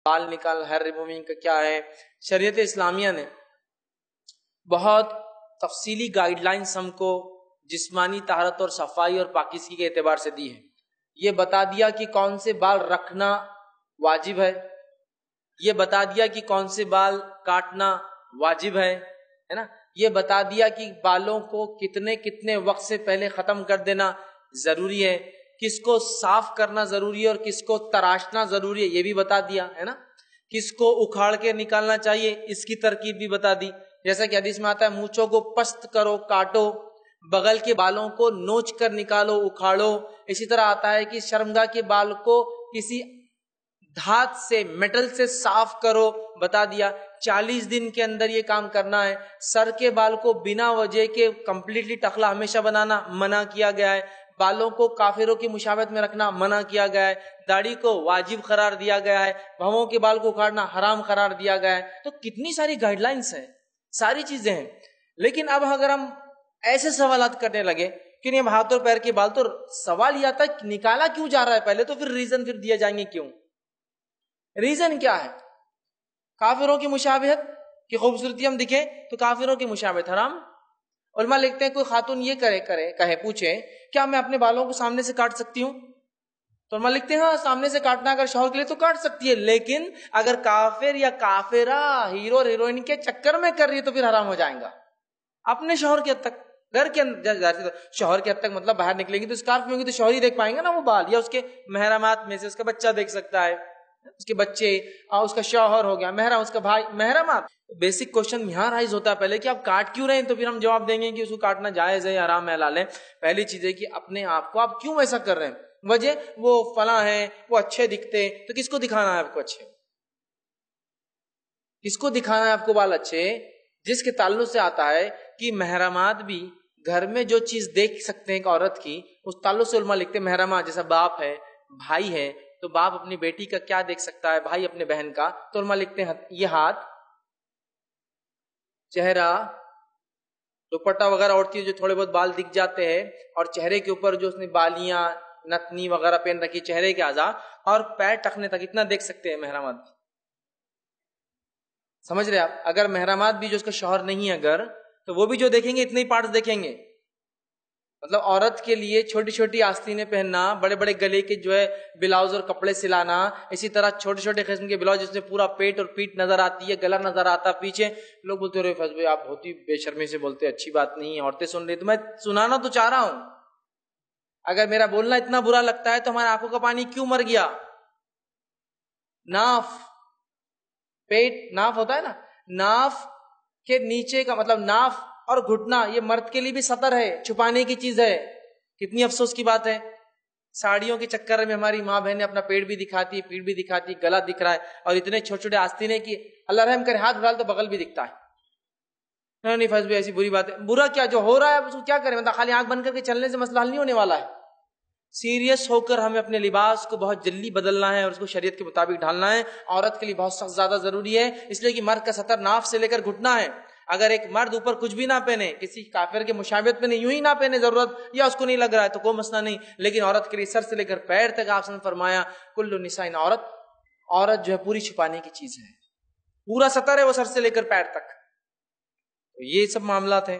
بال نکال hair removing کا کیا ہے. شریعت اسلامیہ نے بہت تفصیلی گائیڈ لائنز ہم کو جسمانی طہارت اور صفائی اور پاکیزگی کے اعتبار سے دی ہے. یہ بتا دیا کہ کون سے بال رکھنا واجب ہے، یہ بتا دیا کہ کون سے بال کاٹنا واجب ہے نا. یہ بتا دیا کہ بالوں کو کتنے وقت سے پہلے ختم کر دینا ضروری ہے، کس کو صاف کرنا ضروری ہے اور کس کو تراشنا ضروری ہے یہ بھی بتا دیا ہے نا. کس کو اکھاڑ کے نکالنا چاہیے اس کی ترکیب بھی بتا دی. جیسا کہ حدیث میں آتا ہے مونچھوں کو پست کرو، کاٹو، بغل کے بالوں کو نوچ کر نکالو، اکھاڑو. اسی طرح آتا ہے کہ شرمگاہ کے بال کو کسی دھات سے، میٹل سے صاف کرو، بتا دیا. 40 دن کے اندر یہ کام کرنا ہے. سر کے بال کو بنا وجہ کے کمپلیٹلی ٹخلا ہمیشہ بنانا منع کیا گیا ہے. بالوں کو کافروں کی مشابہت میں رکھنا منع کیا گیا ہے. داڑھی کو واجب قرار دیا گیا ہے. بھووں کے بال کو اکھاڑنا حرام قرار دیا گیا ہے. تو کتنی ساری گائیڈ لائنس ہیں، ساری چیزیں ہیں. لیکن اب اگر ہم ایسے سوالات کرنے لگے کہ نہیں اب ہاتھ اور پیر کے بال، تو سوال یہ آتا ہے نکالا کیوں جا رہا ہے پہلے، تو پھر ریزن پھر دیا جائیں گے کیوں. ریزن کیا ہے؟ کافروں کی مشابہت کی خوبصورتی ہم دکھیں تو کافروں کی مشابہت حرام. علماء لکھتے ہیں کوئی خاتون یہ کہے پوچھے کیا میں اپنے بالوں کو سامنے سے کاٹ سکتی ہوں؟ تو علماء لکھتے ہیں ہاں سامنے سے کاٹنا اگر شوہر کے لیے تو کاٹ سکتی ہے، لیکن اگر کافر یا کافرہ ہیرو اور ہیروئن کے چکر میں کر رہی ہے تو پھر حرام ہو جائیں گا. اپنے شوہر کے حد تک، گھر کے اندر شوہر کے حد تک مطلب باہر نکلے گی تو اسکارف میں ہوگی تو شوہر ہی دیکھ پائیں گے نا وہ بال، یا اس کے محرمات میں سے اس کا بچہ دیکھ سکتا ہے، اس کے بچے، اس کا شوہر ہو گیا محرم، اس کا بھائی، محرمات. بیسک کوشچن یہاں رائز ہوتا ہے پہلے کہ آپ کاٹ کیوں رہے ہیں، تو پھر ہم جواب دیں گے کہ اس کو کاٹنا جائز ہے یا حرام ہے حلال ہے. پہلی چیز ہے کہ اپنے آپ کو آپ کیوں ایسا کر رہے ہیں. وجہ وہ فلاں ہیں، وہ اچھے دکھتے، تو کس کو دکھانا ہے آپ کو اچھے؟ کس کو دکھانا ہے آپ کو بال اچھے؟ جس کے تعلق سے آتا ہے کہ محرمات بھی گھر میں جو چیز دیکھ سکتے ہیں ایک عورت کی، اس تعلق سے علماء لکھتے ہیں محرمات جیسا باپ ہے، بھائی ہے، تو باپ اپنی بیٹی کا کیا دیکھ سکتا ہے، بھائی اپنے بہن کا. تو علماء لکھتے ہیں یہ ہاتھ، چہرہ، دوپٹہ وغیرہ اوڑھتی ہے جو تھوڑے بہت بال دکھ جاتے ہیں، اور چہرے کے اوپر جو اس نے بالیاں، نتنی وغیرہ پہن رکھی چہرے کے اعضاء، اور پیر ٹخنے تک اتنا دیکھ سکتے ہیں محرمات. سمجھ رہے آپ؟ اگر محرمات بھی جو اس کا شوہر نہیں ہے اگر، تو وہ بھی جو دیکھیں گے اتنے ہی پارٹس دیکھیں گے. مطلب عورت کے لیے چھوٹی چھوٹی آستینیں پہننا، بڑے بڑے گلے کے جو ہے بلاؤز اور کپڑے سلانا، اسی طرح چھوٹے چھوٹے قسم کے بلاؤز جس میں پورا پیٹ اور پیٹ نظر آتی ہے، گلا نظر آتا پیچھے. لوگ بولتے رہے فیض بھائی آپ بہت ہی بے شرمی سے بولتے، اچھی بات نہیں ہے، عورتیں سن رہی. تو میں سنانا تو چاہ رہا ہوں. اگر میرا بولنا اتنا برا لگتا ہے تو ہمارے آنکھوں کا پانی کیوں مر گیا؟ ناف، پیٹ، ناف ہوتا ہے نا، ناف کے نیچے کا مطلب ناف اور گھٹنا یہ مرد کے لیے بھی سطر ہے، چھپانے کی چیز ہے. کتنی افسوس کی بات ہے، ساڑیوں کے چکر میں ہماری ماں بہنیں اپنا پیٹ بھی دکھاتی، پیٹ بھی دکھاتی، گلا دکھ رہا ہے، اور اتنے چھوٹے چھوٹے آستینے کی اللہ رحم کرے ہاتھ ڈال تو بغل بھی دکھتا ہے. نہیں فیض بھائی ایسی بری بات ہے. برا کیا، جو ہو رہا ہے اس کو کیا کریں، مطلب خالی آنکھ بند کر کے چلنے سے مسئلہ حل نہیں ہونے والا ہے. سیریس ہو کر ہمیں اپنے لباس کو بہت جلدی بدلنا ہے اور اس کو شریعت کے مطابق ڈھالنا ہے. عورت کے لیے بہت سخت زیادہ ضروری ہے، اس لیے کہ مرد کا سطر ناف سے لے کر گھٹنا ہے. اگر ایک مرد اوپر کچھ بھی نہ پہنے، کسی کافر کے مشابہت میں نہیں، یوں ہی نہ پہنے ضرورت یا اس کو نہیں لگ رہا ہے تو کوئی مسئلہ نہیں. لیکن عورت کے لیے سر سے لے کر پیر تک آپ نے فرمایا کل نساء، عورت جو ہے پوری چھپانے کی چیز ہے، پورا سطر ہے وہ سر سے لے کر پیر تک. یہ سب معاملات ہیں.